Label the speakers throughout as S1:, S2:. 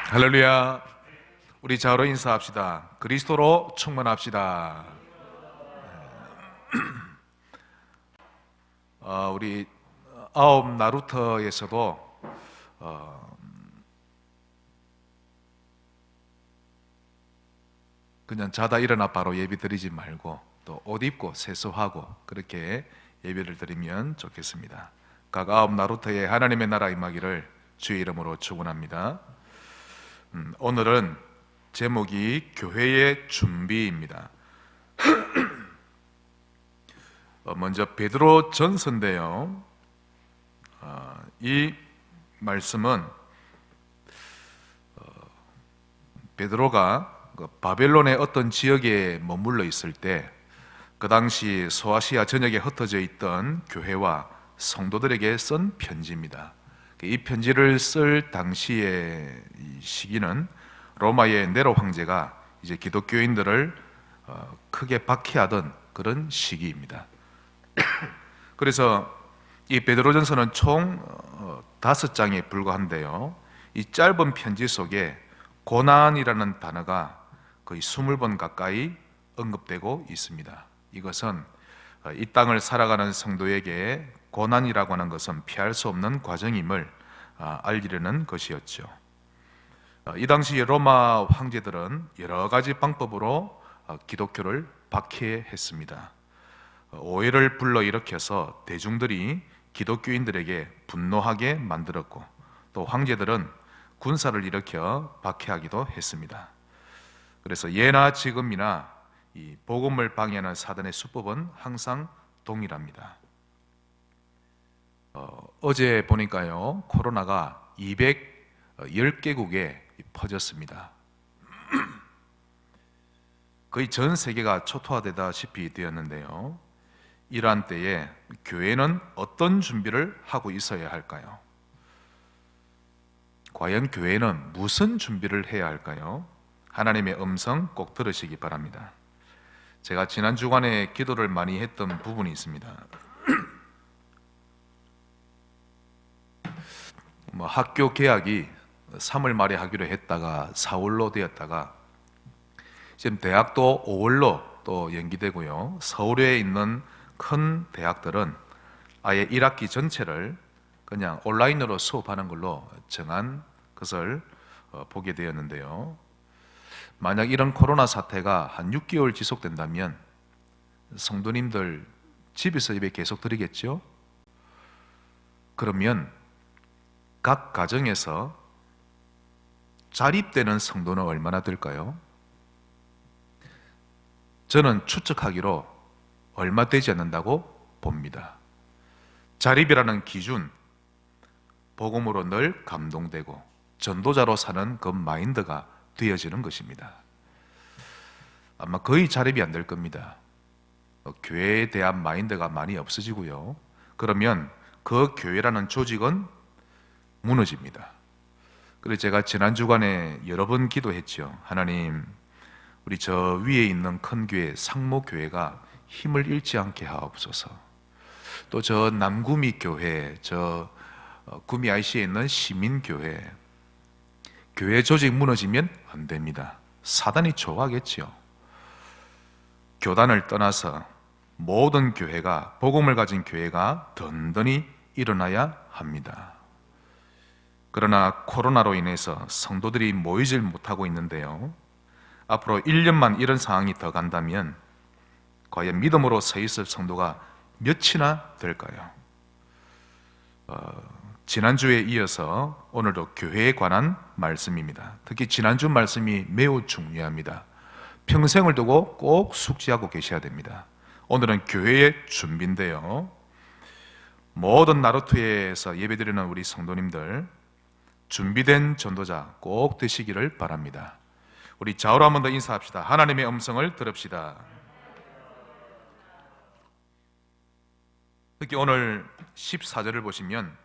S1: 할렐루야. 우리 자로 인사합시다. 그리스도로 충만합시다. 우리 아홉 나루터에서도 그냥 자다 일어나 바로 예배 드리지 말고 또 옷 입고 세수하고 그렇게 예배를 드리면 좋겠습니다. 각 아홉 나루터에 하나님의 나라 임하기를 주의 이름으로 축원합니다. 오늘은 제목이 교회의 준비입니다. 먼저 베드로 전서인데요. 이 말씀은 베드로가 바벨론의 어떤 지역에 머물러 있을 때 그 당시 소아시아 전역에 흩어져 있던 교회와 성도들에게 쓴 편지입니다. 이 편지를 쓸 당시의 시기는 로마의 네로 황제가 이제 기독교인들을 크게 박해하던 그런 시기입니다. 그래서 이 베드로전서는 총 5장에 불과한데요. 이 짧은 편지 속에 고난이라는 단어가 거의 20번 가까이 언급되고 있습니다. 이것은 이 땅을 살아가는 성도에게 고난이라고 하는 것은 피할 수 없는 과정임을 알리려는 것이었죠. 이 당시 로마 황제들은 여러 가지 방법으로 기독교를 박해했습니다. 오해를 불러일으켜서 대중들이 기독교인들에게 분노하게 만들었고, 또 황제들은 군사를 일으켜 박해하기도 했습니다. 그래서 예나 지금이나 이 복음을 방해하는 사단의 수법은 항상 동일합니다. 어제 보니까요, 코로나가 210개국에 퍼졌습니다. 거의 전 세계가 초토화되다시피 되었는데요. 이러한 때에 교회는 어떤 준비를 하고 있어야 할까요? 과연 교회는 무슨 준비를 해야 할까요? 하나님의 음성 꼭 들으시기 바랍니다. 제가 지난 주간에 기도를 많이 했던 부분이 있습니다. 학교 개학이 3월 말에 하기로 했다가 4월로 되었다가 지금 대학도 5월로 또 연기되고요. 서울에 있는 큰 대학들은 아예 1학기 전체를 그냥 온라인으로 수업하는 걸로 정한 것을 보게 되었는데요. 만약 이런 코로나 사태가 한 6개월 지속된다면 성도님들 집에서 예배 계속 드리겠죠? 그러면 각 가정에서 자립되는 성도는 얼마나 될까요? 저는 추측하기로 얼마 되지 않는다고 봅니다. 자립이라는 기준, 복음으로 늘 감동되고 전도자로 사는 그 마인드가 되어지는 것입니다. 아마 거의 자립이 안 될 겁니다. 교회에 대한 마인드가 많이 없어지고요. 그러면 그 교회라는 조직은 무너집니다. 그래서 제가 지난 주간에 여러 번 기도했죠. 하나님, 우리 저 위에 있는 큰 교회, 상모교회가 힘을 잃지 않게 하옵소서. 또 저 남구미 교회, 저 구미 IC에 있는 시민교회, 교회 조직 무너지면 안 됩니다. 사단이 좋아하겠지요. 교단을 떠나서 모든 교회가, 복음을 가진 교회가 든든히 일어나야 합니다. 그러나 코로나로 인해서 성도들이 모이질 못하고 있는데요. 앞으로 1년만 이런 상황이 더 간다면 과연 믿음으로 서 있을 성도가 몇이나 될까요? 지난주에 이어서 오늘도 교회에 관한 말씀입니다. 특히 지난주 말씀이 매우 중요합니다. 평생을 두고 꼭 숙지하고 계셔야 됩니다. 오늘은 교회의 준비인데요. 모든 나루토에서 예배드리는 우리 성도님들 준비된 전도자 꼭 되시기를 바랍니다. 우리 좌우로 한 번 더 인사합시다. 하나님의 음성을 들읍시다. 특히 오늘 14절을 보시면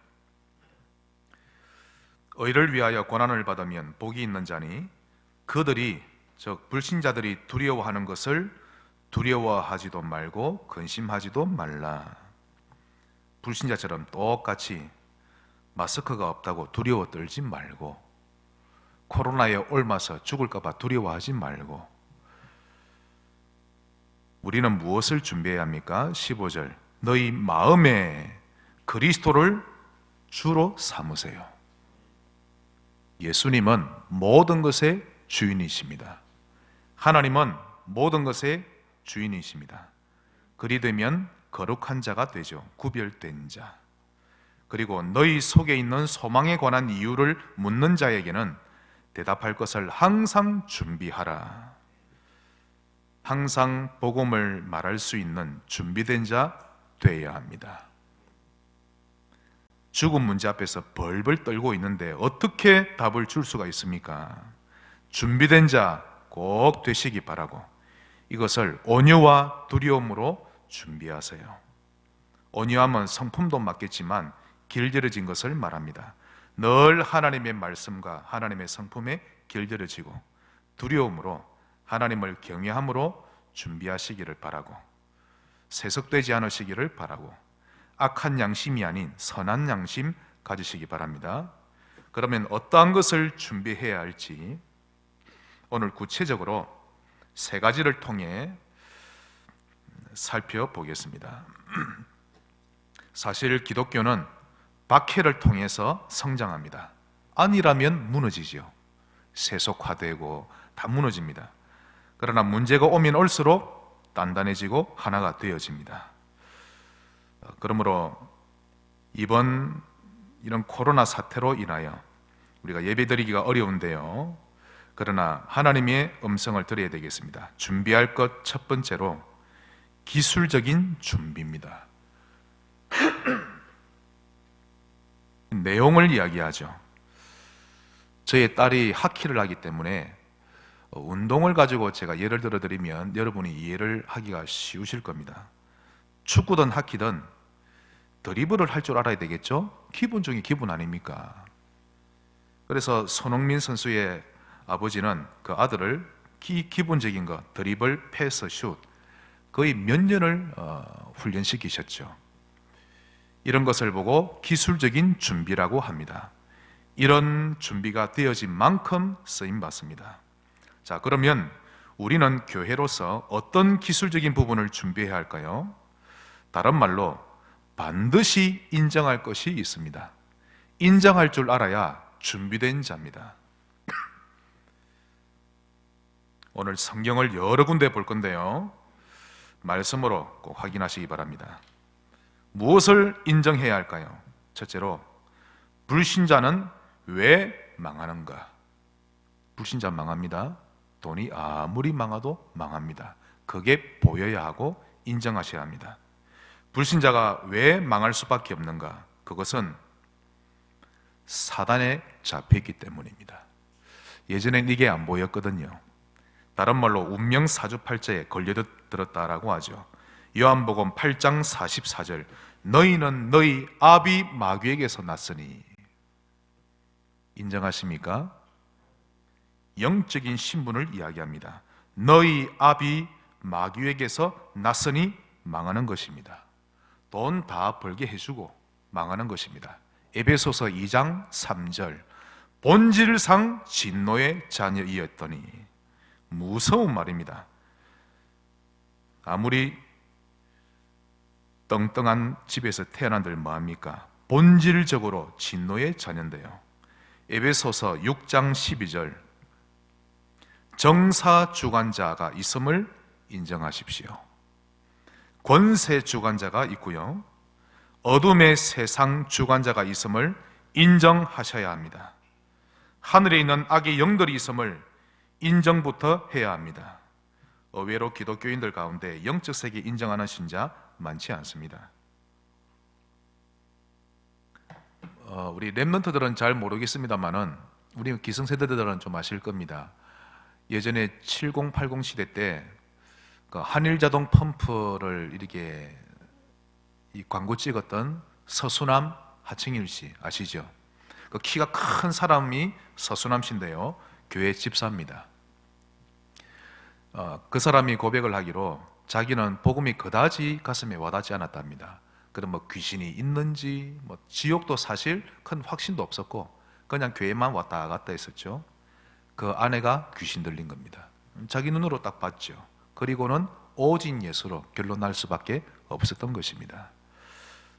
S1: 의를 위하여 고난을 받으면 복이 있는 자니 그들이 즉 불신자들이 두려워하는 것을 두려워하지도 말고 근심하지도 말라. 불신자처럼 똑같이 마스크가 없다고 두려워 떨지 말고 코로나에 옮아서 죽을까 봐 두려워하지 말고 우리는 무엇을 준비해야 합니까? 15절 너희 마음에 그리스도를 주로 삼으세요. 예수님은 모든 것의 주인이십니다. 하나님은 모든 것의 주인이십니다. 그리 되면 거룩한 자가 되죠. 구별된 자. 그리고 너희 속에 있는 소망에 관한 이유를 묻는 자에게는 대답할 것을 항상 준비하라. 항상 복음을 말할 수 있는 준비된 자 되어야 합니다. 죽음 문제 앞에서 벌벌 떨고 있는데 어떻게 답을 줄 수가 있습니까? 준비된 자 꼭 되시기 바라고 이것을 온유와 두려움으로 준비하세요. 온유함은 성품도 맞겠지만 길들여진 것을 말합니다. 늘 하나님의 말씀과 하나님의 성품에 길들여지고 두려움으로 하나님을 경외함으로 준비하시기를 바라고 세속되지 않으시기를 바라고 악한 양심이 아닌 선한 양심 가지시기 바랍니다. 그러면 어떠한 것을 준비해야 할지 오늘 구체적으로 세 가지를 통해 살펴보겠습니다. 사실 기독교는 박해를 통해서 성장합니다. 아니라면 무너지죠. 세속화되고 다 무너집니다. 그러나 문제가 오면 올수록 단단해지고 하나가 되어집니다. 그러므로 이번 이런 코로나 사태로 인하여 우리가 예배드리기가 어려운데요. 그러나 하나님의 음성을 들어야 되겠습니다. 준비할 것 첫 번째로 기술적인 준비입니다. 내용을 이야기하죠. 저의 딸이 하키를 하기 때문에 운동을 가지고 제가 예를 들어 드리면 여러분이 이해를 하기가 쉬우실 겁니다. 축구든 하키든 드리블을 할 줄 알아야 되겠죠? 기본 중에 기본 아닙니까? 그래서 손흥민 선수의 아버지는 그 아들을 기본적인 거 드리블, 패스, 슛 거의 몇 년을 훈련시키셨죠. 이런 것을 보고 기술적인 준비라고 합니다. 이런 준비가 되어진 만큼 쓰임받습니다. 자, 그러면 우리는 교회로서 어떤 기술적인 부분을 준비해야 할까요? 다른 말로 반드시 인정할 것이 있습니다. 인정할 줄 알아야 준비된 자입니다. 오늘 성경을 여러 군데 볼 건데요. 말씀으로 꼭 확인하시기 바랍니다. 무엇을 인정해야 할까요? 첫째로 불신자는 왜 망하는가? 불신자 망합니다. 돈이 아무리 많아도 망합니다. 그게 보여야 하고 인정하셔야 합니다. 불신자가 왜 망할 수밖에 없는가? 그것은 사단에 잡혔기 때문입니다. 예전엔 이게 안 보였거든요. 다른 말로 운명 사주팔자에 걸려들었다라고 하죠. 요한복음 8장 44절 너희는 너희 아비 마귀에게서 났으니 인정하십니까? 영적인 신분을 이야기합니다. 너희 아비 마귀에게서 났으니 망하는 것입니다. 돈 다 벌게 해주고 망하는 것입니다. 에베소서 2장 3절 본질상 진노의 자녀이었더니 무서운 말입니다. 아무리 떵떵한 집에서 태어난들 뭐합니까? 본질적으로 진노의 자녀인데요. 에베소서 6장 12절 정사주관자가 있음을 인정하십시오. 권세 주관자가 있고요. 어둠의 세상 주관자가 있음을 인정하셔야 합니다. 하늘에 있는 악의 영들이 있음을 인정부터 해야 합니다. 의외로 기독교인들 가운데 영적 세계 인정하는 신자 많지 않습니다. 우리 랩런트들은 잘 모르겠습니다만은 우리 기성세대들은 좀 아실 겁니다. 예전에 70, 80 시대 때 한일자동 펌프를 이렇게 이 광고 찍었던 서수남 하층일 씨 아시죠? 그 키가 큰 사람이 서수남 씨인데요. 교회 집사입니다. 그 사람이 고백을 하기로 자기는 복음이 그다지 가슴에 와닿지 않았답니다. 그럼 뭐 귀신이 있는지 뭐 지옥도 사실 큰 확신도 없었고 그냥 교회만 왔다 갔다 했었죠. 그 아내가 귀신 들린 겁니다. 자기 눈으로 딱 봤죠. 그리고는 오직 예수로 결론날 수밖에 없었던 것입니다.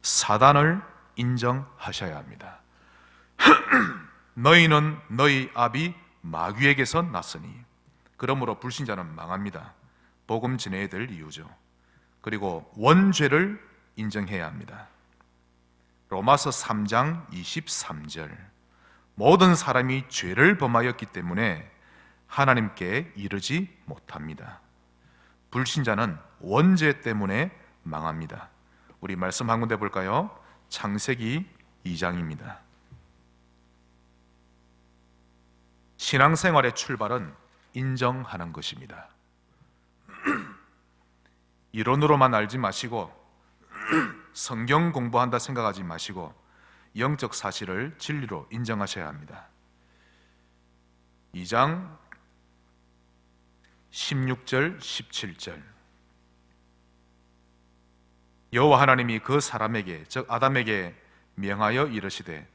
S1: 사단을 인정하셔야 합니다. 너희는 너희 아비 마귀에게서 났으니, 그러므로 불신자는 망합니다. 복음 전해야 될 이유죠. 그리고 원죄를 인정해야 합니다. 로마서 3장 23절, 모든 사람이 죄를 범하였기 때문에 하나님께 이르지 못합니다. 불신자는 원죄 때문에 망합니다. 우리 말씀 한 군데 볼까요? 창세기 2장입니다. 신앙생활의 출발은 인정하는 것입니다. 이론으로만 알지 마시고 성경 공부한다 생각하지 마시고 영적 사실을 진리로 인정하셔야 합니다. 2장 16절 17절, 여호와 하나님이 그 사람에게, 즉 아담에게 명하여 이르시되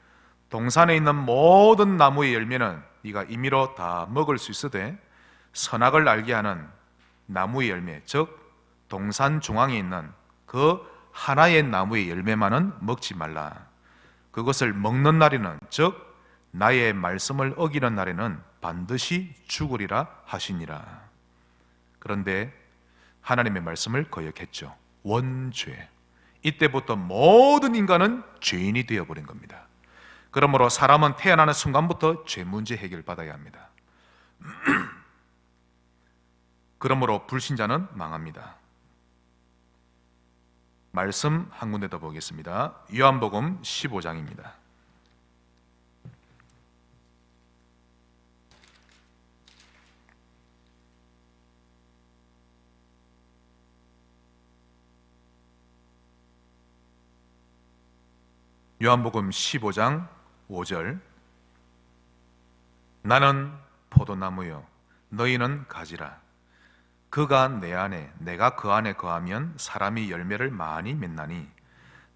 S1: 동산에 있는 모든 나무의 열매는 네가 임의로 다 먹을 수 있으되 선악을 알게 하는 나무의 열매, 즉 동산 중앙에 있는 그 하나의 나무의 열매만은 먹지 말라. 그것을 먹는 날에는, 즉 나의 말씀을 어기는 날에는 반드시 죽으리라 하시니라. 그런데 하나님의 말씀을 거역했죠. 원죄. 이때부터 모든 인간은 죄인이 되어버린 겁니다. 그러므로 사람은 태어나는 순간부터 죄 문제 해결받아야 합니다. 그러므로 불신자는 망합니다. 말씀 한 군데 더 보겠습니다. 요한복음 15장입니다. 요한복음 15장 5절, 나는 포도나무요 너희는 가지라. 그가 내 안에 내가 그 안에 거하면 사람이 열매를 많이 맺나니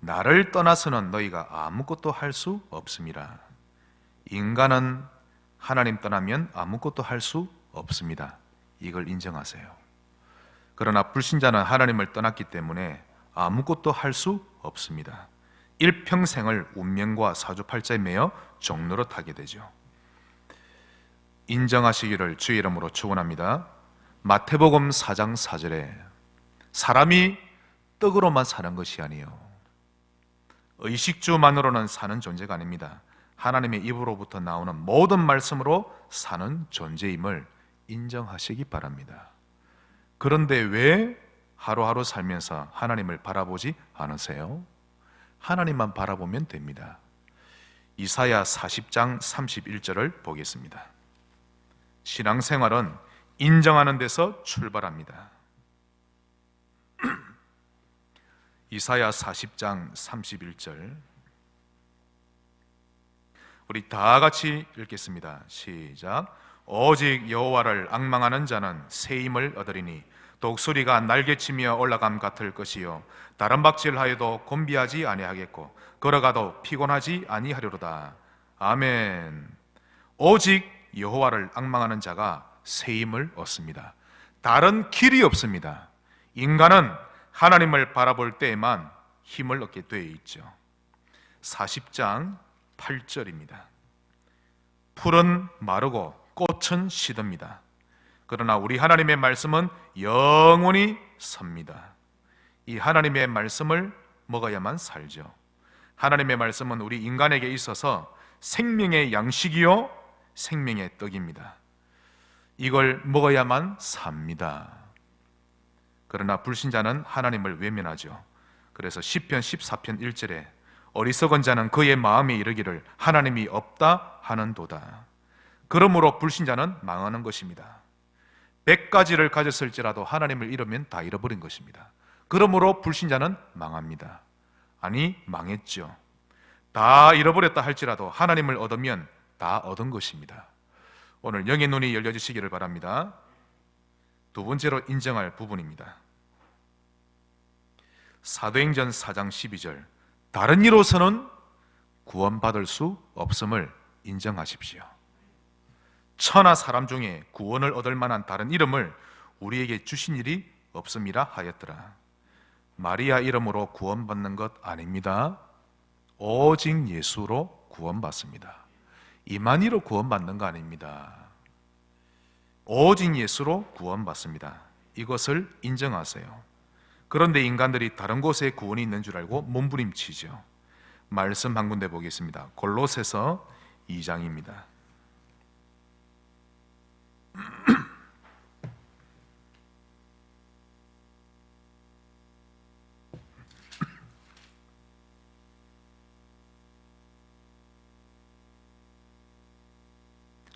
S1: 나를 떠나서는 너희가 아무것도 할 수 없음이라. 인간은 하나님 떠나면 아무것도 할 수 없습니다. 이걸 인정하세요. 그러나 불신자는 하나님을 떠났기 때문에 아무것도 할 수 없습니다. 일평생을 운명과 사주팔자에 매여 종노릇하게 되죠. 인정하시기를 주의 이름으로 축원합니다. 마태복음 4장 4절에 사람이 떡으로만 사는 것이 아니요 의식주만으로는 사는 존재가 아닙니다. 하나님의 입으로부터 나오는 모든 말씀으로 사는 존재임을 인정하시기 바랍니다. 그런데 왜 하루하루 살면서 하나님을 바라보지 않으세요? 하나님만 바라보면 됩니다. 이사야 40장 31절을 보겠습니다. 신앙생활은 인정하는 데서 출발합니다. 이사야 40장 31절, 우리 다 같이 읽겠습니다. 시작. 오직 여호와를 앙망하는 자는 새 힘을 얻으리니 독수리가 날개치며 올라감 같을 것이요 다른 박질하여도 곤비하지 아니하겠고 걸어가도 피곤하지 아니하리로다. 아멘. 오직 여호와를 앙망하는 자가 새 힘을 얻습니다. 다른 길이 없습니다. 인간은 하나님을 바라볼 때에만 힘을 얻게 되어 있죠. 40장 8절입니다. 풀은 마르고 꽃은 시듭니다. 그러나 우리 하나님의 말씀은 영원히 섭니다. 이 하나님의 말씀을 먹어야만 살죠. 하나님의 말씀은 우리 인간에게 있어서 생명의 양식이요 생명의 떡입니다. 이걸 먹어야만 삽니다. 그러나 불신자는 하나님을 외면하죠. 그래서 시편 14편 1절에 어리석은 자는 그의 마음에 이르기를 하나님이 없다 하는도다. 그러므로 불신자는 망하는 것입니다. 100가지를 가졌을지라도 하나님을 잃으면 다 잃어버린 것입니다. 그러므로 불신자는 망합니다. 아니, 망했죠. 다 잃어버렸다 할지라도 하나님을 얻으면 다 얻은 것입니다. 오늘 영의 눈이 열려지시기를 바랍니다. 두 번째로 인정할 부분입니다. 사도행전 4장 12절, 다른 이로서는 구원받을 수 없음을 인정하십시오. 천하 사람 중에 구원을 얻을 만한 다른 이름을 우리에게 주신 일이 없음이라 하였더라. 마리아 이름으로 구원받는 것 아닙니다. 오직 예수로 구원받습니다. 이만희로 구원받는 거 아닙니다. 오직 예수로 구원받습니다. 이것을 인정하세요. 그런데 인간들이 다른 곳에 구원이 있는 줄 알고 몸부림치죠. 말씀 한 군데 보겠습니다. 골로새서 2장입니다.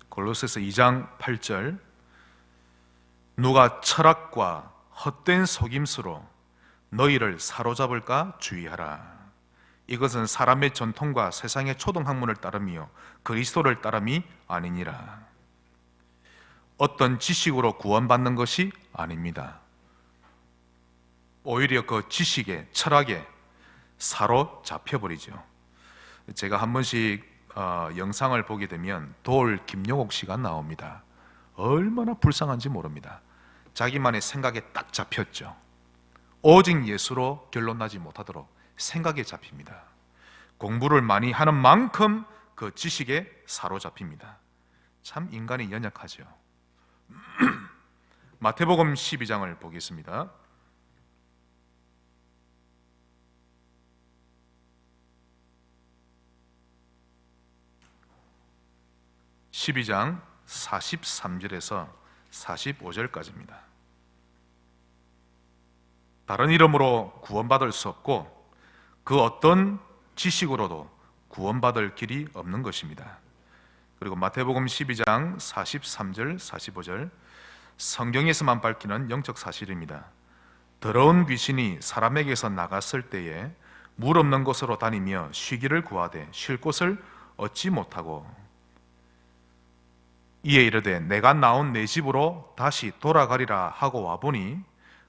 S1: 골로새서 2장 8절, 누가 철학과 헛된 속임수로 너희를 사로잡을까 주의하라. 이것은 사람의 전통과 세상의 초등학문을 따름이요 그리스도를 따름이 아니니라. 어떤 지식으로 구원받는 것이 아닙니다. 오히려 그 지식에, 철학에 사로잡혀버리죠. 제가 한 번씩 영상을 보게 되면 돌 김용옥 씨가 나옵니다. 얼마나 불쌍한지 모릅니다. 자기만의 생각에 딱 잡혔죠. 오직 예수로 결론 나지 못하도록 생각에 잡힙니다. 공부를 많이 하는 만큼 그 지식에 사로잡힙니다. 참 인간이 연약하죠. 마태복음 12장을 보겠습니다. 12장 43절에서 45절까지입니다. 다른 이름으로 구원받을 수 없고 그 어떤 지식으로도 구원받을 길이 없는 것입니다. 그리고 마태복음 12장 43절, 45절, 성경에서만 밝히는 영적 사실입니다. 더러운 귀신이 사람에게서 나갔을 때에 물 없는 곳으로 다니며 쉬기를 구하되 쉴 곳을 얻지 못하고 이에 이르되 내가 나온 내 집으로 다시 돌아가리라 하고 와보니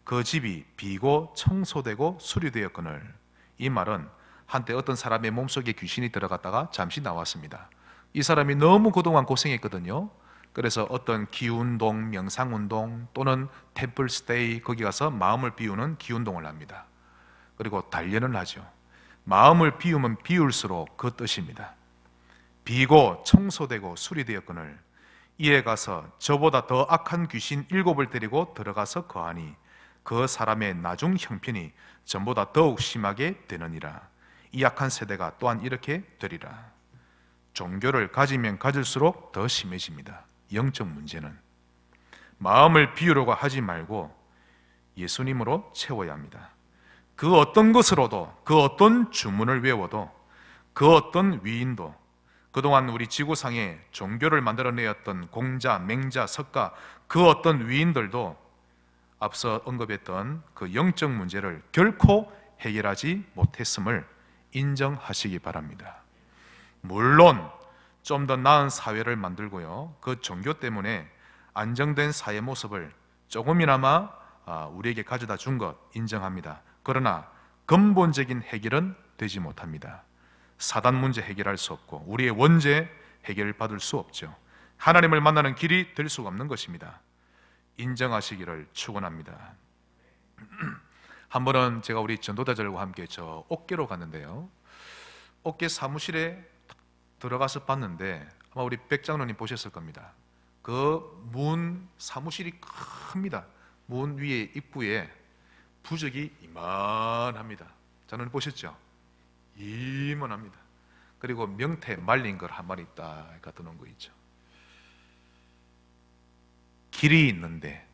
S1: 그 집이 비고 청소되고 수리되었거늘. 이 말은 한때 어떤 사람의 몸속에 귀신이 들어갔다가 잠시 나왔습니다. 이 사람이 너무 그동안 고생했거든요. 그래서 어떤 기운동, 명상운동 또는 템플스테이, 거기 가서 마음을 비우는 기운동을 합니다. 그리고 단련을 하죠. 마음을 비우면 비울수록 그 뜻입니다. 비고 청소되고 수리되었거늘 이에 가서 저보다 더 악한 귀신 7을 데리고 들어가서 거하니 그 사람의 나중 형편이 전보다 더욱 심하게 되느니라. 이 악한 세대가 또한 이렇게 되리라. 종교를 가지면 가질수록 더 심해집니다. 영적 문제는 마음을 비우려고 하지 말고 예수님으로 채워야 합니다. 그 어떤 것으로도, 그 어떤 주문을 외워도, 그 어떤 위인도, 그동안 우리 지구상에 종교를 만들어내었던 공자, 맹자, 석가, 그 어떤 위인들도 앞서 언급했던 그 영적 문제를 결코 해결하지 못했음을 인정하시기 바랍니다. 물론 좀 더 나은 사회를 만들고요, 그 종교 때문에 안정된 사회 모습을 조금이나마 우리에게 가져다 준 것 인정합니다. 그러나 근본적인 해결은 되지 못합니다. 사단 문제 해결할 수 없고 우리의 원죄 해결받을 수 없죠. 하나님을 만나는 길이 될 수가 없는 것입니다. 인정하시기를 축원합니다. 한 번은 제가 우리 전도자들과 함께 저 옥계로 갔는데요, 옥계 사무실에 들어가서 봤는데 아마 우리 백 장로님 보셨을 겁니다. 그 문, 사무실이 큽니다. 문 위에 입구에 부적이 이만합니다. 장로님 보셨죠? 이만합니다. 그리고 명태 말린 걸 한 마리 딱 갖다 놓은 거 있죠. 길이 있는데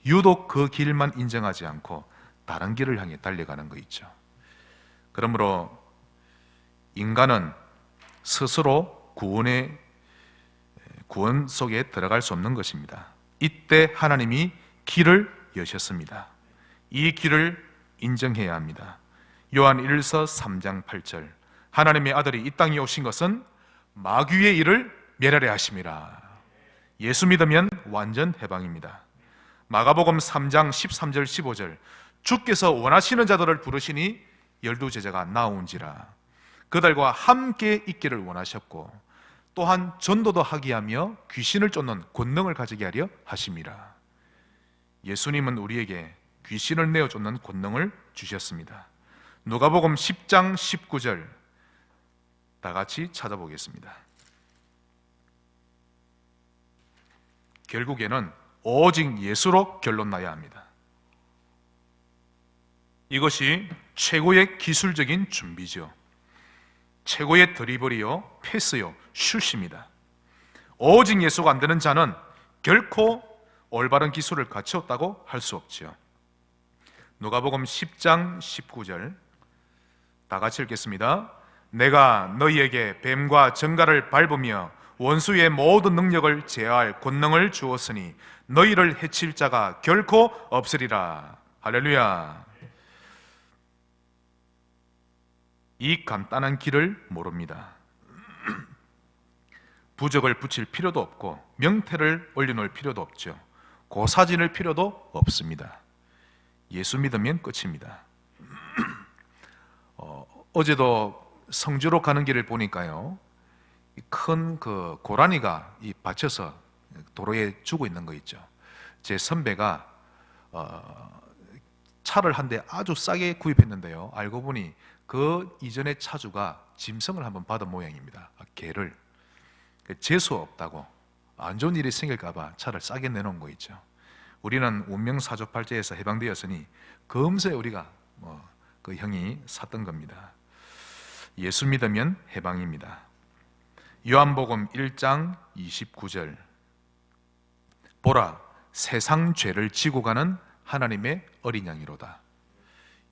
S1: 유독 그 길만 인정하지 않고 다른 길을 향해 달려가는 거 있죠. 그러므로 인간은 스스로 구원 속에 들어갈 수 없는 것입니다. 이때 하나님이 길을 여셨습니다. 이 길을 인정해야 합니다. 요한 1서 3장 8절, 하나님의 아들이 이 땅에 오신 것은 마귀의 일을 멸하려 하심이라. 예수 믿으면 완전 해방입니다. 마가복음 3장 13절 15절, 주께서 원하시는 자들을 부르시니 12제자가 나온지라. 그들과 함께 있기를 원하셨고 또한 전도도 하게 하며 귀신을 쫓는 권능을 가지게 하려 하심이라. 예수님은 우리에게 귀신을 내어 쫓는 권능을 주셨습니다. 누가복음 10장 19절 다 같이 찾아보겠습니다. 결국에는 오직 예수로 결론 나야 합니다. 이것이 최고의 기술적인 준비죠. 최고의 드리블이요, 패스요, 슛입니다. 오직 예수가 안 되는 자는 결코 올바른 기술을 갖추었다고 할 수 없죠. 누가복음 10장 19절 다 같이 읽겠습니다. 내가 너희에게 뱀과 정갈을 밟으며 원수의 모든 능력을 제어할 권능을 주었으니 너희를 해칠 자가 결코 없으리라. 할렐루야. 이 간단한 길을 모릅니다. 부적을 붙일 필요도 없고 명태를 올려놓을 필요도 없죠. 고사진을 필요도 없습니다. 예수 믿으면 끝입니다. 어제도 성주로 가는 길을 보니까요, 큰 그 고라니가 이 받쳐서 도로에 주고 있는 거 있죠. 제 선배가 차를 한 대 아주 싸게 구입했는데요, 알고 보니 그 이전의 차주가 짐승을 한번 받은 모양입니다. 개를. 재수 없다고 안 좋은 일이 생길까봐 차를 싸게 내놓은 거 있죠. 우리는 운명사주팔자에서 해방되었으니 금세 우리가 그 형이 샀던 겁니다. 예수 믿으면 해방입니다. 요한복음 1장 29절 보라, 세상 죄를 지고 가는 하나님의 어린 양이로다.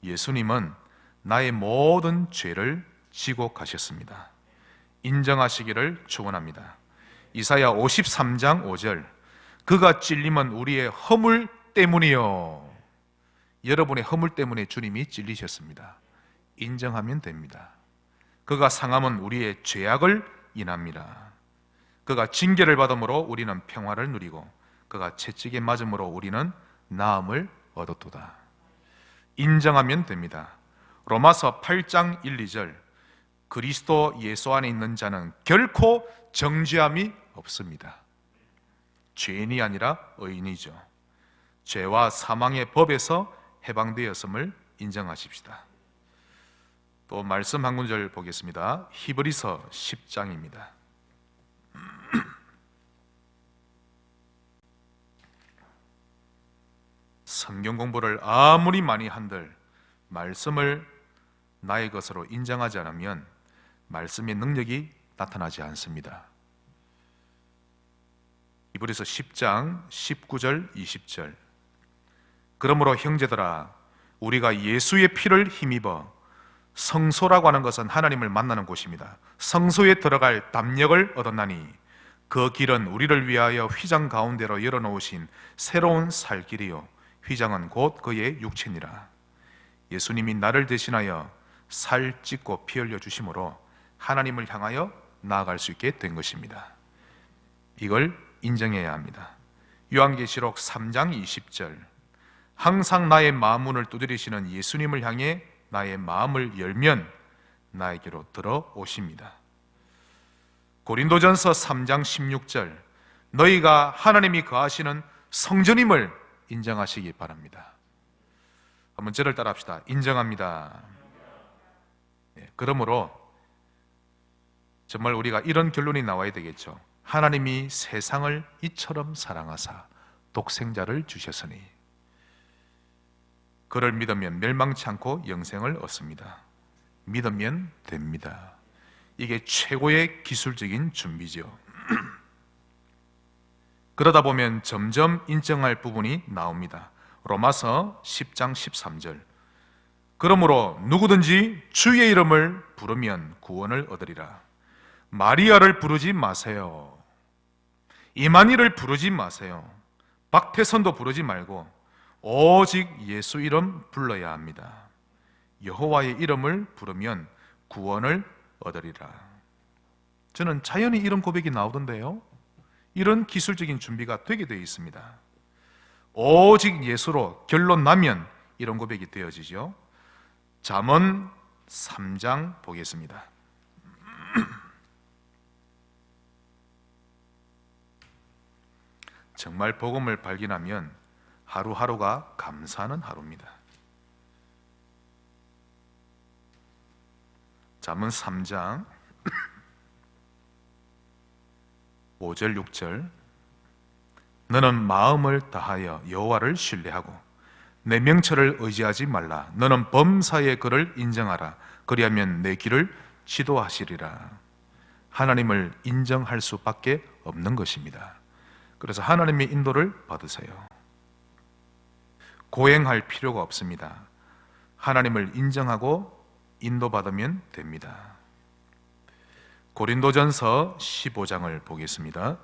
S1: 예수님은 나의 모든 죄를 지고 가셨습니다. 인정하시기를 축원합니다. 이사야 53장 5절 그가 찔림은 우리의 허물 때문이요. 여러분의 허물 때문에 주님이 찔리셨습니다. 인정하면 됩니다. 그가 상함은 우리의 죄악을 인합니다. 그가 징계를 받음으로 우리는 평화를 누리고 그가 채찍에 맞음으로 우리는 나음을 얻었도다. 인정하면 됩니다. 로마서 8장 1, 2절 그리스도 예수 안에 있는 자는 결코 정죄함이 없습니다. 죄인이 아니라 의인이죠. 죄와 사망의 법에서 해방되었음을 인정하십시다. 또 말씀 한 구절 보겠습니다. 히브리서 10장입니다. 성경 공부를 아무리 많이 한들 말씀을 나의 것으로 인정하지 않으면 말씀의 능력이 나타나지 않습니다. 히브리서 10장 19절 20절 그러므로 형제들아 우리가 예수의 피를 힘입어 성소라고 하는 것은 하나님을 만나는 곳입니다. 성소에 들어갈 담력을 얻었나니 그 길은 우리를 위하여 휘장 가운데로 열어놓으신 새로운 살 길이요 휘장은 곧 그의 육체니라. 예수님이 나를 대신하여 살 찢고 피 흘려 주심으로 하나님을 향하여 나아갈 수 있게 된 것입니다. 이걸 인정해야 합니다. 요한계시록 3장 20절 항상 나의 마음문을 두드리시는 예수님을 향해 나의 마음을 열면 나에게로 들어오십니다. 고린도전서 3장 16절 너희가 하나님이 거하시는 성전임을 인정하시기 바랍니다. 한번 저를 따라합시다. 인정합니다. 그러므로 정말 우리가 이런 결론이 나와야 되겠죠. 하나님이 세상을 이처럼 사랑하사 독생자를 주셨으니 그를 믿으면 멸망치 않고 영생을 얻습니다. 믿으면 됩니다. 이게 최고의 기술적인 준비죠. 그러다 보면 점점 인정할 부분이 나옵니다. 로마서 10장 13절 그러므로 누구든지 주의 이름을 부르면 구원을 얻으리라. 마리아를 부르지 마세요. 이만희를 부르지 마세요. 박태선도 부르지 말고 오직 예수 이름 불러야 합니다. 여호와의 이름을 부르면 구원을 얻으리라. 저는 자연히 이런 고백이 나오던데요, 이런 기술적인 준비가 되게 되어 있습니다. 오직 예수로 결론 나면 이런 고백이 되어지죠. 잠언 3장 보겠습니다. 정말 복음을 발견하면 하루하루가 감사하는 하루입니다. 잠언 3장 5절 6절 너는 마음을 다하여 여호와를 신뢰하고 내 명철을 의지하지 말라. 너는 범사의 그를 인정하라. 그리하면 내 길을 지도하시리라. 하나님을 인정할 수밖에 없는 것입니다. 그래서 하나님의 인도를 받으세요. 고행할 필요가 없습니다. 하나님을 인정하고 인도받으면 됩니다. 고린도전서 15장을 보겠습니다.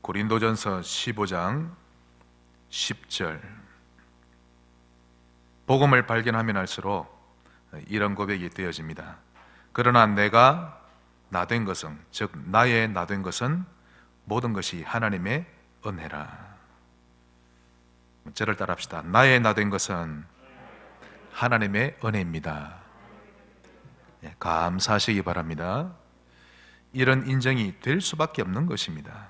S1: 고린도전서 15장 10절 복음을 발견하면 할수록 이런 고백이 되어집니다. 그러나 내가 나된 것은, 즉 나의 나된 것은 모든 것이 하나님의 은혜라. 저를 따라합시다. 나의 나된 것은 하나님의 은혜입니다. 감사하시기 바랍니다. 이런 인정이 될 수밖에 없는 것입니다.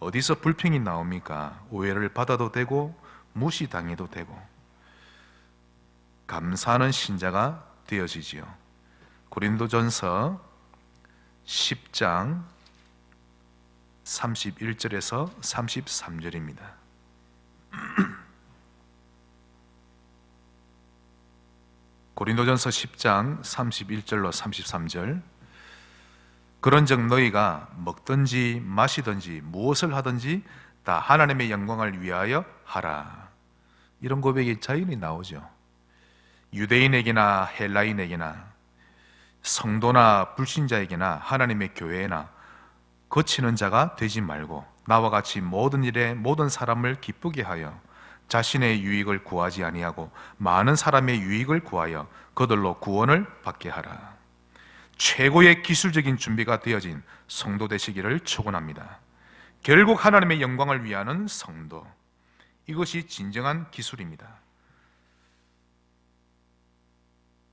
S1: 어디서 불평이 나옵니까? 오해를 받아도 되고 무시당해도 되고 감사하는 신자가 되어지지요. 고린도전서 10장 31절에서 33절입니다. 고린도전서 10장 31절로 33절 그런즉 너희가 먹든지 마시든지 무엇을 하든지 다 하나님의 영광을 위하여 하라. 이런 고백이 자연히 나오죠. 유대인에게나 헬라인에게나 성도나 불신자에게나 하나님의 교회나 거치는 자가 되지 말고 나와 같이 모든 일에 모든 사람을 기쁘게 하여 자신의 유익을 구하지 아니하고 많은 사람의 유익을 구하여 그들로 구원을 받게 하라. 최고의 기술적인 준비가 되어진 성도 되시기를 축원합니다. 결국 하나님의 영광을 위하는 성도, 이것이 진정한 기술입니다.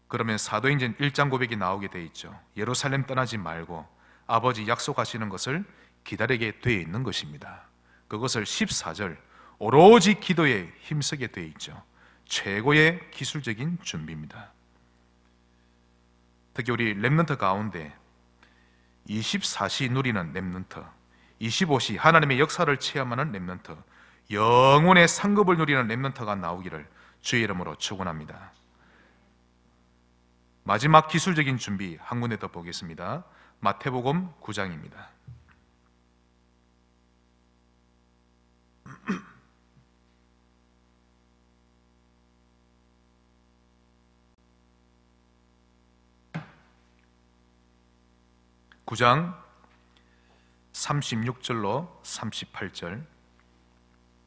S1: 그러면 사도행전 1장 고백이 나오게 돼 있죠. 예루살렘 떠나지 말고 아버지 약속하시는 것을 기다리게 돼 있는 것입니다. 그것을 14절 오로지 기도에 힘쓰게 돼 있죠. 최고의 기술적인 준비입니다. 특히 우리 렘넌트 가운데 24시 누리는 렘넌트, 25시 하나님의 역사를 체험하는 렘넌트, 영혼의 상급을 누리는 렘넌트가 나오기를 주의 이름으로 축원합니다. 마지막 기술적인 준비 한 군데 더 보겠습니다. 마태복음 9장입니다. (9장) 36절로 38절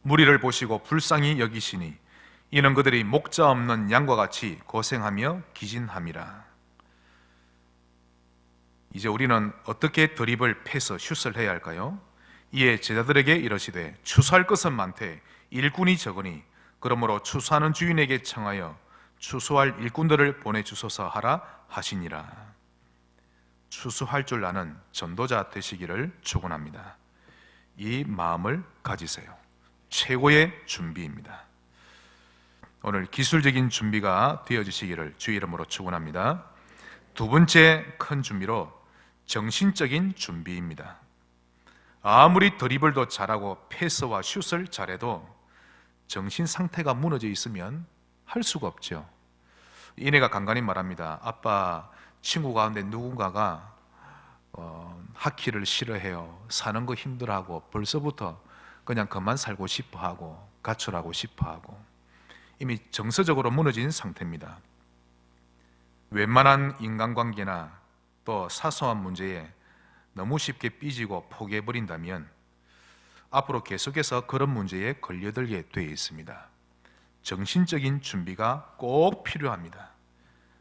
S1: 무리를 보시고 불쌍히 여기시니 이는 그들이 목자 없는 양과 같이 고생하며 기진함이라. 이제 우리는 어떻게 드립을 패서 슛을 해야 할까요? 이에 제자들에게 이르시되 추수할 것은 많되 일꾼이 적으니 그러므로 추수하는 주인에게 청하여 추수할 일꾼들을 보내주소서 하라 하시니라. 추수할 줄 아는 전도자 되시기를 축원합니다. 이 마음을 가지세요. 최고의 준비입니다. 오늘 기술적인 준비가 되어지시기를 주의 이름으로 축원합니다. 두 번째 큰 준비로 정신적인 준비입니다. 아무리 드리블도 잘하고 패스와 슛을 잘해도 정신 상태가 무너져 있으면 할 수가 없죠. 이내가 간간히 말합니다. 아빠, 친구 가운데 누군가가 하키를 싫어해요. 사는 거 힘들어하고 벌써부터 그냥 그만 살고 싶어하고 가출하고 싶어하고 이미 정서적으로 무너진 상태입니다. 웬만한 인간관계나 또 사소한 문제에 너무 쉽게 삐지고 포기해버린다면 앞으로 계속해서 그런 문제에 걸려들게 되어 있습니다. 정신적인 준비가 꼭 필요합니다.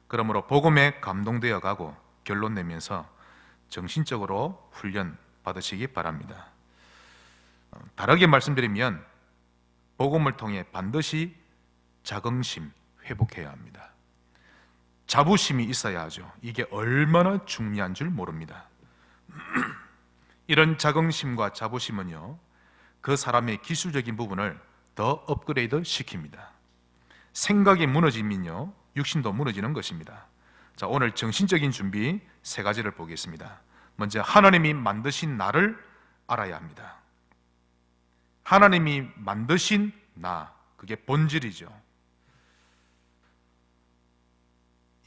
S1: 그러므로 복음에 감동되어 가고 결론 내면서 정신적으로 훈련 받으시기 바랍니다. 다르게 말씀드리면 복음을 통해 반드시 자긍심 회복해야 합니다. 자부심이 있어야 하죠. 이게 얼마나 중요한 줄 모릅니다. 이런 자긍심과 자부심은요, 그 사람의 기술적인 부분을 더 업그레이드 시킵니다. 생각이 무너지면요, 육신도 무너지는 것입니다. 자, 오늘 정신적인 준비 3가지를 보겠습니다. 먼저 하나님이 만드신 나를 알아야 합니다. 하나님이 만드신 나, 그게 본질이죠.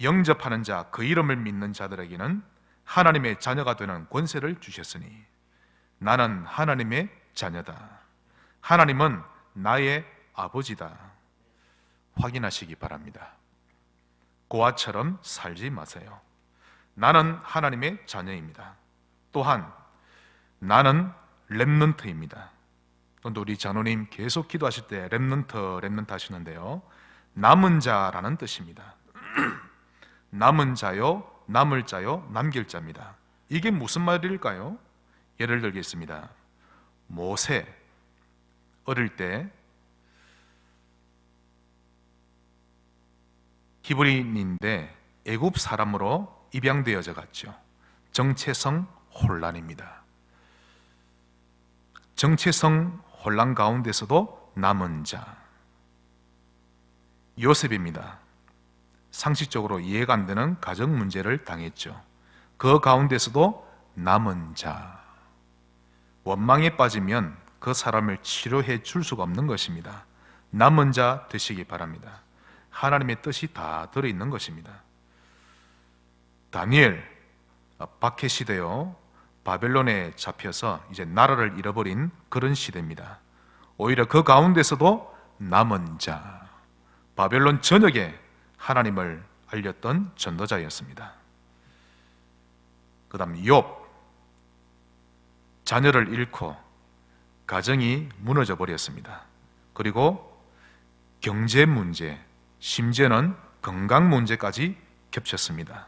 S1: 영접하는 자, 그 이름을 믿는 자들에게는 하나님의 자녀가 되는 권세를 주셨으니 나는 하나님의 자녀다. 하나님은 나의 아버지다. 확인하시기 바랍니다. 고아처럼 살지 마세요. 나는 하나님의 자녀입니다. 또한 나는 렘넌트입니다. 우리 장로님 계속 기도하실 때 렘넌트 하시는데요, 남은 자라는 뜻입니다. 남은 자요, 남을 자요, 남길 자입니다. 이게 무슨 말일까요? 예를 들겠습니다. 모세 어릴 때 히브리인인데 애굽 사람으로 입양되어져 갔죠. 정체성 혼란입니다. 정체성 혼란 가운데서도 남은 자, 요셉입니다. 상식적으로 이해가 안 되는 가정 문제를 당했죠. 그 가운데서도 남은 자, 원망에 빠지면 그 사람을 치료해 줄 수가 없는 것입니다. 남은 자 되시기 바랍니다. 하나님의 뜻이 다 들어있는 것입니다. 다니엘, 박해 시대요, 바벨론에 잡혀서 이제 나라를 잃어버린 그런 시대입니다. 오히려 그 가운데서도 남은 자, 바벨론 전역에 하나님을 알렸던 전도자였습니다. 그 다음 욥, 자녀를 잃고 가정이 무너져 버렸습니다. 그리고 경제 문제, 심지어는 건강 문제까지 겹쳤습니다.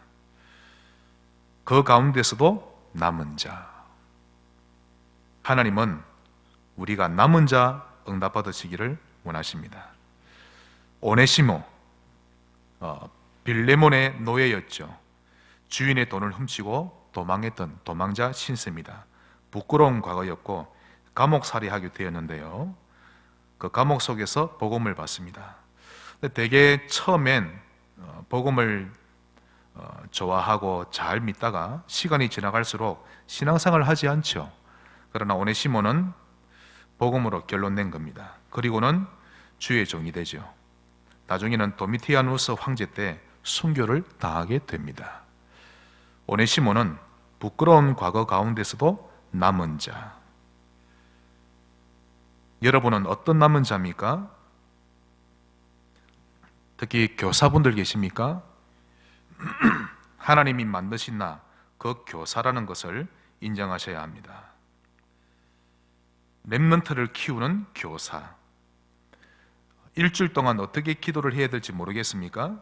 S1: 그 가운데서도 남은 자, 하나님은 우리가 남은 자 응답받으시기를 원하십니다. 오네시모, 빌레몬의 노예였죠. 주인의 돈을 훔치고 도망했던 도망자 신세입니다. 부끄러운 과거였고 감옥살이하게 되었는데요, 그 감옥 속에서 복음을 받습니다. 되게 처음엔 복음을 좋아하고 잘 믿다가 시간이 지나갈수록 신앙생활을 하지 않죠. 그러나 오네시모는 복음으로 결론낸 겁니다. 그리고는 주의 종이 되죠. 나중에는 도미티아누스 황제 때 순교를 당하게 됩니다. 오네시모는 부끄러운 과거 가운데서도 남은 자. 여러분은 어떤 남은 자입니까? 특히 교사분들 계십니까? 하나님이 만드신 나, 그 교사라는 것을 인정하셔야 합니다. 렘넌트를 키우는 교사. 일주일 동안 어떻게 기도를 해야 될지 모르겠습니까?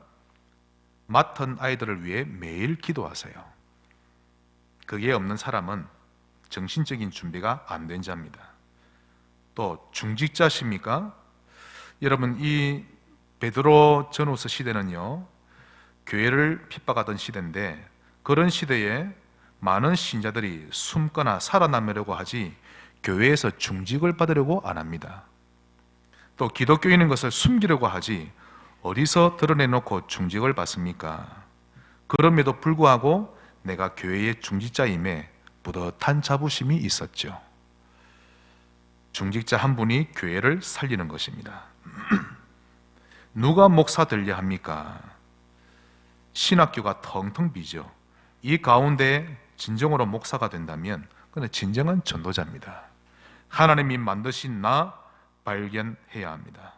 S1: 맡은 아이들을 위해 매일 기도하세요. 그게 없는 사람은 정신적인 준비가 안 된 자입니다. 또 중직자십니까? 여러분, 이 베드로 전후서 시대는요, 교회를 핍박하던 시대인데, 그런 시대에 많은 신자들이 숨거나 살아남으려고 하지 교회에서 중직을 받으려고 안 합니다. 또 기독교인인 것을 숨기려고 하지 어디서 드러내놓고 중직을 받습니까? 그럼에도 불구하고 내가 교회의 중직자임에 뿌듯한 자부심이 있었죠. 중직자 한 분이 교회를 살리는 것입니다. 누가 목사 되려 합니까? 신학교가 텅텅 비죠. 이 가운데 진정으로 목사가 된다면 그는 진정한 전도자입니다. 하나님이 만드신 나 발견해야 합니다.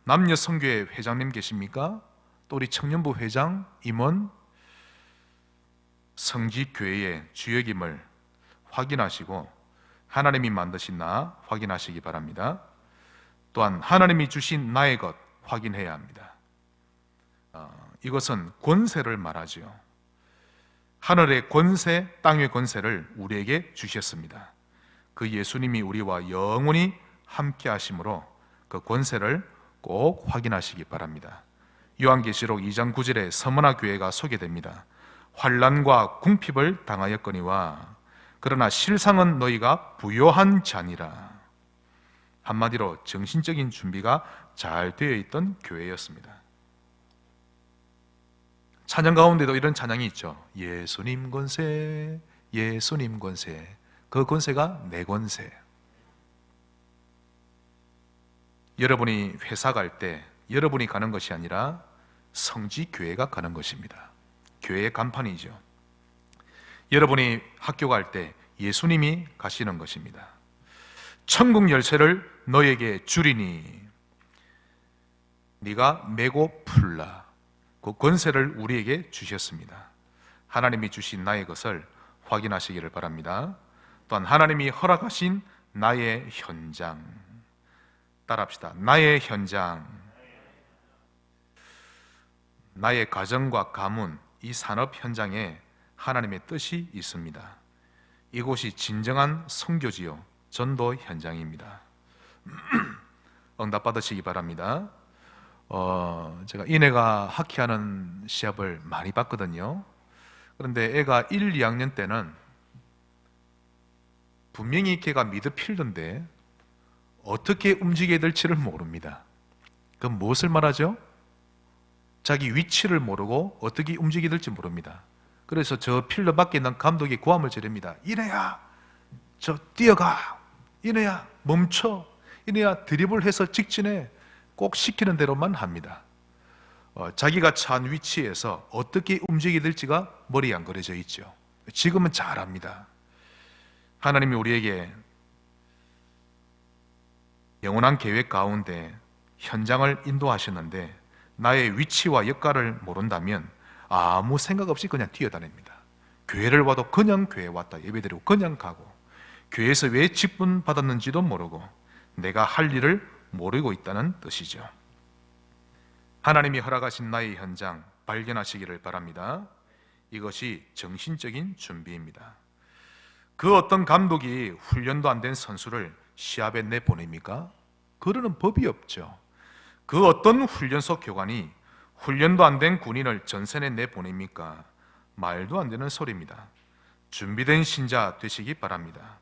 S1: 남녀 선교회 회장님 계십니까? 또 우리 청년부 회장, 임원, 성지교회의 주역임을 확인하시고 하나님이 만드신 나 확인하시기 바랍니다. 또한 하나님이 주신 나의 것 확인해야 합니다. 이것은 권세를 말하죠. 하늘의 권세, 땅의 권세를 우리에게 주셨습니다. 그 예수님이 우리와 영원히 함께 하심으로 그 권세를 꼭 확인하시기 바랍니다. 요한계시록 2장 9절에 서머나 교회가 소개됩니다. 환난과 궁핍을 당하였거니와 그러나 실상은 너희가 부요한 자니라. 한마디로 정신적인 준비가 잘 되어 있던 교회였습니다. 찬양 가운데도 이런 찬양이 있죠. 예수님 권세, 예수님 권세. 그 권세가 내 권세. 여러분이 회사 갈 때 여러분이 가는 것이 아니라 성지 교회가 가는 것입니다. 교회의 간판이죠. 여러분이 학교 갈 때 예수님이 가시는 것입니다. 천국 열쇠를 너에게 주리니 네가 메고 풀라. 그 권세를 우리에게 주셨습니다. 하나님이 주신 나의 것을 확인하시기를 바랍니다. 또한 하나님이 허락하신 나의 현장, 따라합시다. 나의 현장, 나의 가정과 가문, 이 산업 현장에 하나님의 뜻이 있습니다. 이곳이 진정한 선교지요, 전도 현장입니다. 응답 받으시기 바랍니다. 제가 이내가 하키하는 시합을 많이 봤거든요. 그런데 애가 1, 2학년 때는 분명히 걔가 미드필더인데 어떻게 움직여야 될지를 모릅니다. 그건 무엇을 말하죠? 자기 위치를 모르고 어떻게 움직여야 될지 모릅니다. 그래서 저 필더 밖에 있는 감독이 고함을 지릅니다. 이내야, 저 뛰어가. 이내야, 멈춰. 이내야, 드리블해서 직진해. 꼭 시키는 대로만 합니다. 자기가 처한 위치에서 어떻게 움직여야 될지가 머리에 안 그려져 있죠. 지금은 잘합니다. 하나님이 우리에게 영원한 계획 가운데 현장을 인도하시는데 나의 위치와 역할을 모른다면 아무 생각 없이 그냥 뛰어다닙니다. 교회를 와도 그냥 교회 왔다 예배드리고 그냥 가고, 교회에서 왜 직분 받았는지도 모르고 내가 할 일을 모르고 있다는 뜻이죠. 하나님이 허락하신 나의 현장 발견하시기를 바랍니다. 이것이 정신적인 준비입니다. 그 어떤 감독이 훈련도 안 된 선수를 시합에 내보냅니까? 그러는 법이 없죠. 그 어떤 훈련소 교관이 훈련도 안 된 군인을 전선에 내보냅니까? 말도 안 되는 소리입니다. 준비된 신자 되시기 바랍니다.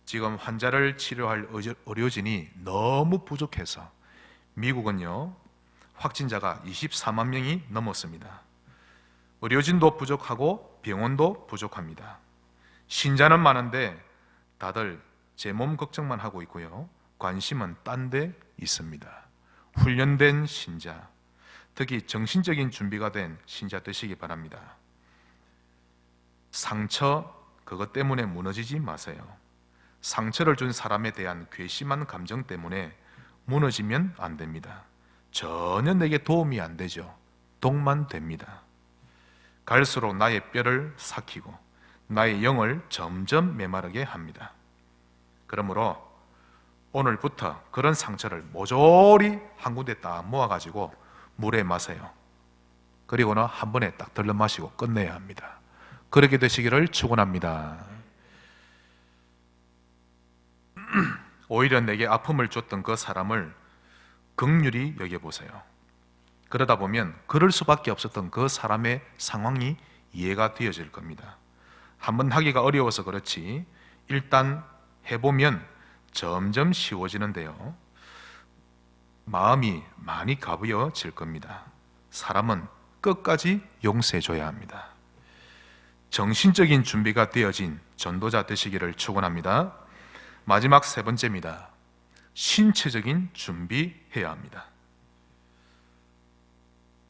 S1: 지금 환자를 치료할 의료진이 너무 부족해서 미국은요, 확진자가 24만 명이 넘었습니다. 의료진도 부족하고 병원도 부족합니다. 신자는 많은데 다들 제 몸 걱정만 하고 있고요, 관심은 딴 데 있습니다. 훈련된 신자, 특히 정신적인 준비가 된 신자 되시기 바랍니다. 상처, 그것 때문에 무너지지 마세요. 상처를 준 사람에 대한 괘씸한 감정 때문에 무너지면 안 됩니다. 전혀 내게 도움이 안 되죠. 독만 됩니다. 갈수록 나의 뼈를 삭히고 나의 영을 점점 메마르게 합니다. 그러므로 오늘부터 그런 상처를 모조리 한 군데 딱 모아가지고 물에 마세요. 그리고는 한 번에 딱 들러 마시고 끝내야 합니다. 그렇게 되시기를 축원합니다. 오히려 내게 아픔을 줬던 그 사람을 긍휼히 여겨보세요. 그러다 보면 그럴 수밖에 없었던 그 사람의 상황이 이해가 되어질 겁니다. 한번 하기가 어려워서 그렇지 일단 해보면 점점 쉬워지는데요, 마음이 많이 가부어질 겁니다. 사람은 끝까지 용서해줘야 합니다. 정신적인 준비가 되어진 전도자 되시기를 축원합니다. 마지막 세 번째입니다. 신체적인 준비해야 합니다.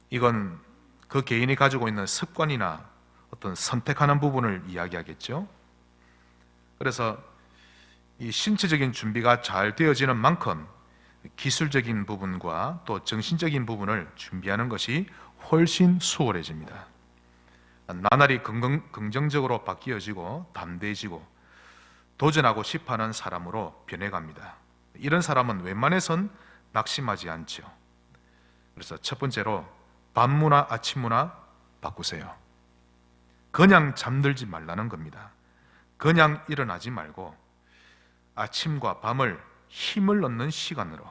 S1: 이건 그 개인이 가지고 있는 습관이나 어떤 선택하는 부분을 이야기하겠죠. 그래서 이 신체적인 준비가 잘 되어지는 만큼 기술적인 부분과 또 정신적인 부분을 준비하는 것이 훨씬 수월해집니다. 나날이 긍정적으로 바뀌어지고 담대해지고 도전하고 싶어하는 사람으로 변해갑니다. 이런 사람은 웬만해선 낙심하지 않죠. 그래서 첫 번째로 밤문화, 아침문화 바꾸세요. 그냥 잠들지 말라는 겁니다. 그냥 일어나지 말고 아침과 밤을 힘을 얻는 시간으로,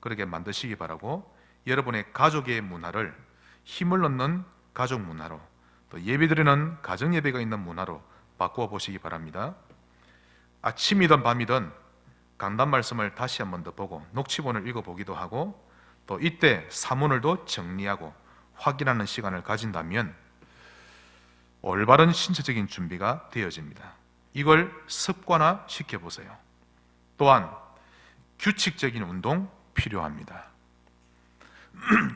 S1: 그렇게 만드시기 바라고, 여러분의 가족의 문화를 힘을 얻는 가족 문화로, 또 예배드리는 가정 예배가 있는 문화로 바꾸어 보시기 바랍니다. 아침이든 밤이든 강단 말씀을 다시 한 번 더 보고 녹취본을 읽어보기도 하고, 또 이때 사문을도 정리하고 확인하는 시간을 가진다면 올바른 신체적인 준비가 되어집니다. 이걸 습관화 시켜보세요. 또한 규칙적인 운동 필요합니다.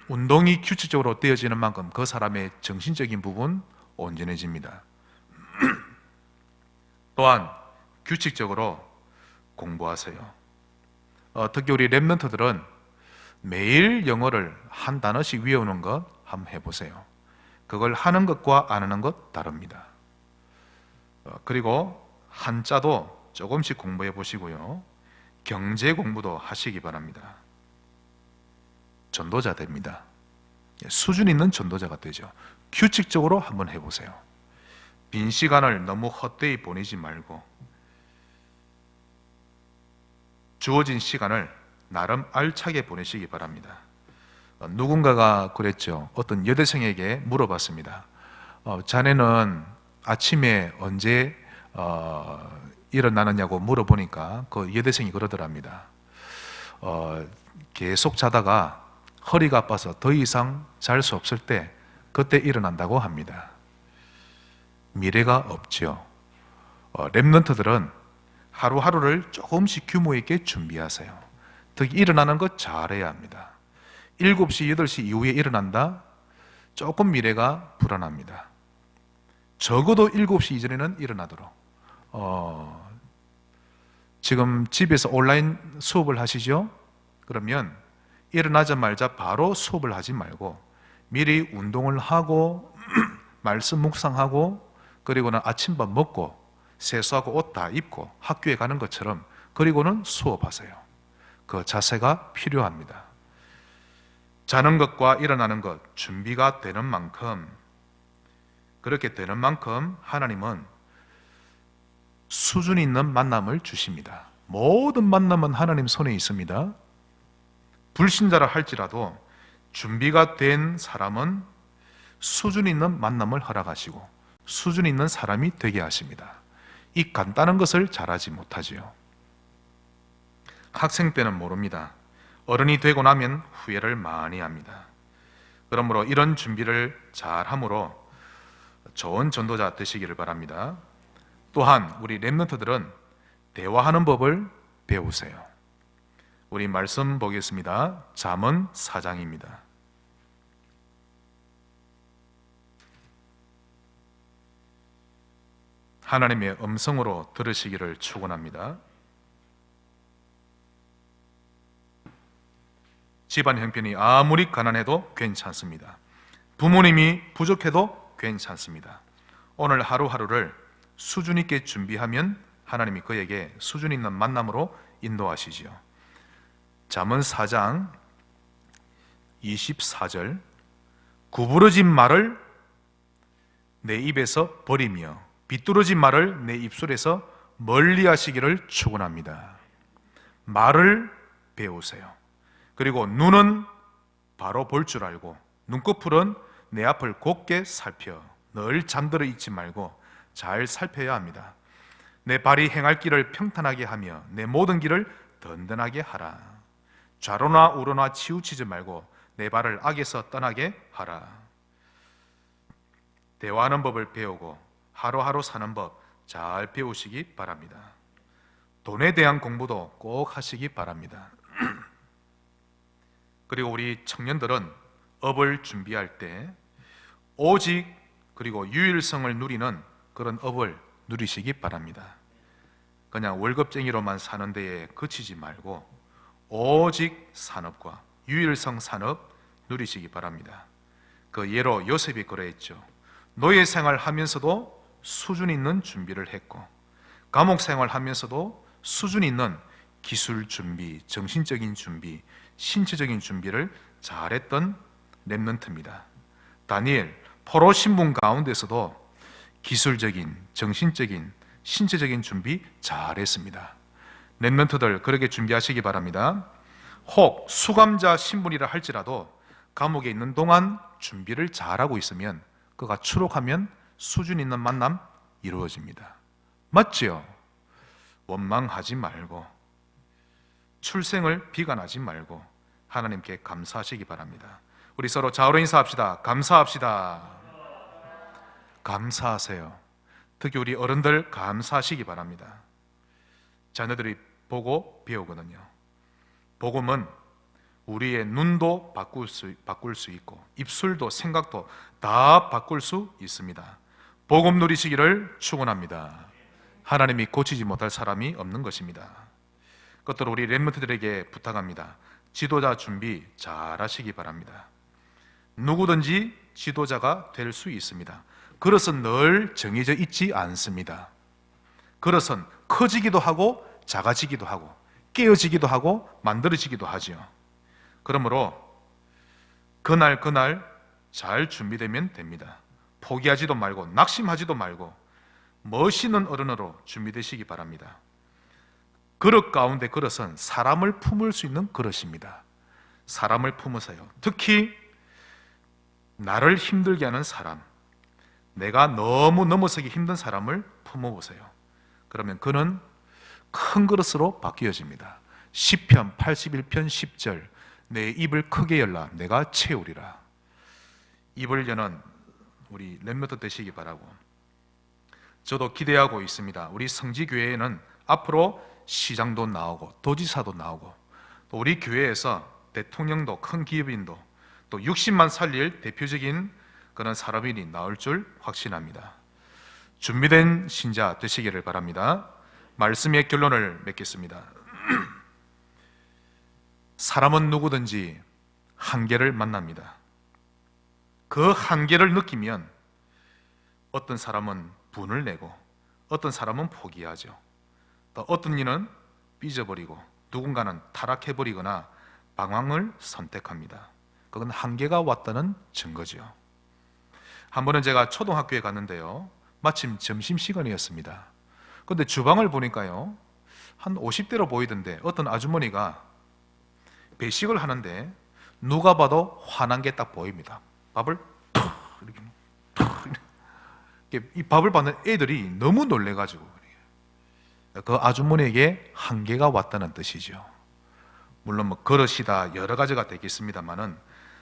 S1: 운동이 규칙적으로 되어지는 만큼 그 사람의 정신적인 부분 온전해집니다. 또한 규칙적으로 공부하세요. 특히 우리 랩런트들은 매일 영어를 한 단어씩 외우는 것 한번 해보세요. 그걸 하는 것과 안 하는 것 다릅니다. 그리고 한자도 조금씩 공부해 보시고요. 경제 공부도 하시기 바랍니다. 전도자 됩니다. 수준 있는 전도자가 되죠. 규칙적으로 한번 해보세요. 빈 시간을 너무 헛되이 보내지 말고 주어진 시간을 나름 알차게 보내시기 바랍니다. 누군가가 그랬죠. 어떤 여대생에게 물어봤습니다. 자네는 아침에 언제 일어나느냐고 물어보니까 그 여대생이 그러더랍니다. 계속 자다가 허리가 아파서 더 이상 잘 수 없을 때 그때 일어난다고 합니다. 미래가 없죠. 랩런트들은 하루하루를 조금씩 규모 있게 준비하세요. 특히 일어나는 것 잘해야 합니다. 7시, 8시 이후에 일어난다? 조금 미래가 불안합니다. 적어도 7시 이전에는 일어나도록. 지금 집에서 온라인 수업을 하시죠? 그러면 일어나자마자 바로 수업을 하지 말고 미리 운동을 하고 말씀 묵상하고 그리고는 아침밥 먹고 세수하고 옷 다 입고 학교에 가는 것처럼 그리고는 수업하세요. 그 자세가 필요합니다. 자는 것과 일어나는 것 준비가 되는 만큼, 그렇게 되는 만큼 하나님은 수준 있는 만남을 주십니다. 모든 만남은 하나님 손에 있습니다. 불신자라 할지라도 준비가 된 사람은 수준 있는 만남을 허락하시고 수준 있는 사람이 되게 하십니다. 이 간단한 것을 잘하지 못하지요. 학생 때는 모릅니다. 어른이 되고 나면 후회를 많이 합니다. 그러므로 이런 준비를 잘함으로 좋은 전도자 되시기를 바랍니다. 또한 우리 랩런트들은 대화하는 법을 배우세요. 우리 말씀 보겠습니다. 잠언 4장입니다. 하나님의 음성으로 들으시기를 축원합니다. 집안 형편이 아무리 가난해도 괜찮습니다. 부모님이 부족해도 괜찮습니다. 오늘 하루하루를 수준 있게 준비하면 하나님이 그에게 수준 있는 만남으로 인도하시지요. 잠언 4장 24절 구부러진 말을 내 입에서 버리며 비뚤어진 말을 내 입술에서 멀리 하시기를 축원합니다. 말을 배우세요. 그리고 눈은 바로 볼 줄 알고 눈꺼풀은 내 앞을 곱게 살펴 늘 잠들어 있지 말고 잘 살펴야 합니다. 내 발이 행할 길을 평탄하게 하며 내 모든 길을 든든하게 하라. 좌로나 우로나 치우치지 말고 내 발을 악에서 떠나게 하라. 대화하는 법을 배우고 하루하루 사는 법 잘 배우시기 바랍니다. 돈에 대한 공부도 꼭 하시기 바랍니다. 그리고 우리 청년들은 업을 준비할 때 오직 그리고 유일성을 누리는 그런 업을 누리시기 바랍니다. 그냥 월급쟁이로만 사는 데에 그치지 말고 오직 산업과 유일성 산업 누리시기 바랍니다. 그 예로 요셉이 그러했죠. 노예 생활하면서도 수준 있는 준비를 했고 감옥 생활하면서도 수준 있는 기술 준비, 정신적인 준비, 신체적인 준비를 잘했던 랩런트입니다. 다니엘 포로 신분 가운데서도 기술적인, 정신적인, 신체적인 준비 잘했습니다. 랩런트들 그렇게 준비하시기 바랍니다. 혹 수감자 신분이라 할지라도 감옥에 있는 동안 준비를 잘하고 있으면 그가 추록하면 수준 있는 만남 이루어집니다. 맞지요? 원망하지 말고 출생을 비관하지 말고 하나님께 감사하시기 바랍니다. 우리 서로 좌우로 인사합시다. 감사합시다. 감사하세요. 특히 우리 어른들 감사하시기 바랍니다. 자녀들이 보고 배우거든요. 복음은 우리의 눈도 바꿀 수 있고 입술도 생각도 다 바꿀 수 있습니다. 복음 누리시기를 축원합니다. 하나님이 고치지 못할 사람이 없는 것입니다. 그것도 우리 렘넌트들에게 부탁합니다. 지도자 준비 잘 하시기 바랍니다. 누구든지 지도자가 될 수 있습니다. 그릇은 늘 정해져 있지 않습니다. 그릇은 커지기도 하고 작아지기도 하고 깨어지기도 하고 만들어지기도 하지요. 그러므로 그날 잘 준비되면 됩니다. 포기하지도 말고 낙심하지도 말고 멋있는 어른으로 준비되시기 바랍니다. 그릇 가운데 그릇은 사람을 품을 수 있는 그릇입니다. 사람을 품으세요. 특히 나를 힘들게 하는 사람, 내가 너무 넘어서기 힘든 사람을 품어보세요. 그러면 그는 큰 그릇으로 바뀌어집니다. 시편 81편 10절, 내 입을 크게 열라 내가 채우리라. 입을 여는 우리 렘넌트 되시기 바라고, 저도 기대하고 있습니다. 우리 성지교회에는 앞으로 시장도 나오고 도지사도 나오고 또 우리 교회에서 대통령도 큰 기업인도 또 60만 살릴 대표적인 그런 사람이 나올 줄 확신합니다. 준비된 신자 되시기를 바랍니다. 말씀의 결론을 맺겠습니다. 사람은 누구든지 한계를 만납니다. 그 한계를 느끼면 어떤 사람은 분을 내고 어떤 사람은 포기하죠. 또 어떤 이는 삐져버리고 누군가는 타락해버리거나 방황을 선택합니다. 그건 한계가 왔다는 증거죠. 한 번은 제가 초등학교에 갔는데요, 마침 점심시간이었습니다. 그런데 주방을 보니까요 한 50대로 보이던데 어떤 아주머니가 배식을 하는데 누가 봐도 화난 게 딱 보입니다. 밥을 이렇게 이 밥을 받는 애들이 너무 놀래가지고 그 아주머니에게 한계가 왔다는 뜻이죠. 물론 뭐 그릇이다 여러 가지가 되겠습니다만은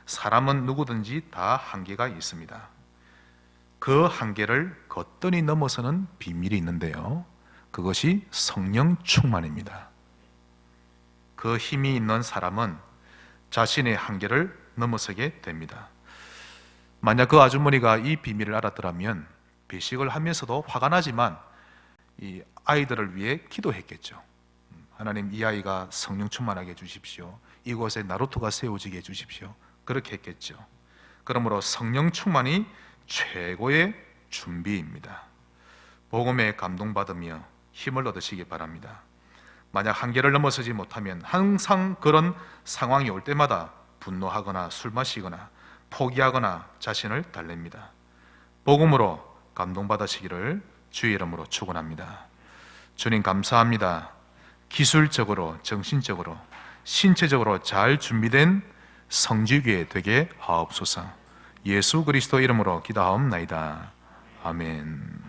S1: 사람은 누구든지 다 한계가 있습니다. 그 한계를 거뜬히 넘어서는 비밀이 있는데요, 그것이 성령 충만입니다. 그 힘이 있는 사람은 자신의 한계를 넘어서게 됩니다. 만약 그 아주머니가 이 비밀을 알았더라면 배식을 하면서도 화가 나지만 이 아이들을 위해 기도했겠죠. 하나님, 이 아이가 성령 충만하게 해주십시오. 이곳에 나루토가 세워지게 해주십시오. 그렇게 했겠죠. 그러므로 성령 충만이 최고의 준비입니다. 복음에 감동받으며 힘을 얻으시기 바랍니다. 만약 한계를 넘어서지 못하면 항상 그런 상황이 올 때마다 분노하거나 술 마시거나 포기하거나 자신을 달랩니다. 복음으로 감동받으시기를 주의 이름으로 축원합니다. 주님 감사합니다. 기술적으로, 정신적으로, 신체적으로 잘 준비된 성지교회 되게 하옵소서. 예수 그리스도 이름으로 기도하옵나이다. 아멘.